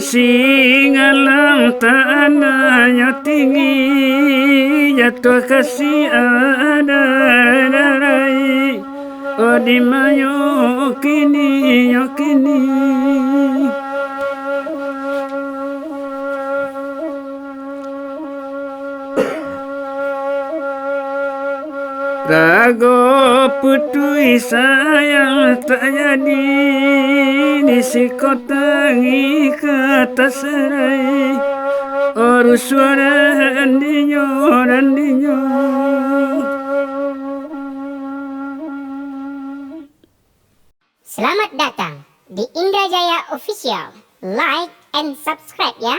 Kasih alam tanahnya tinggi, jatuh kasih ada rai. Oh di mayo kini yo kini. Rago putui sayang tak jadi di si kota kata serai. Orus suara randinya. Selamat datang di Indrajaya Official. Like and subscribe ya.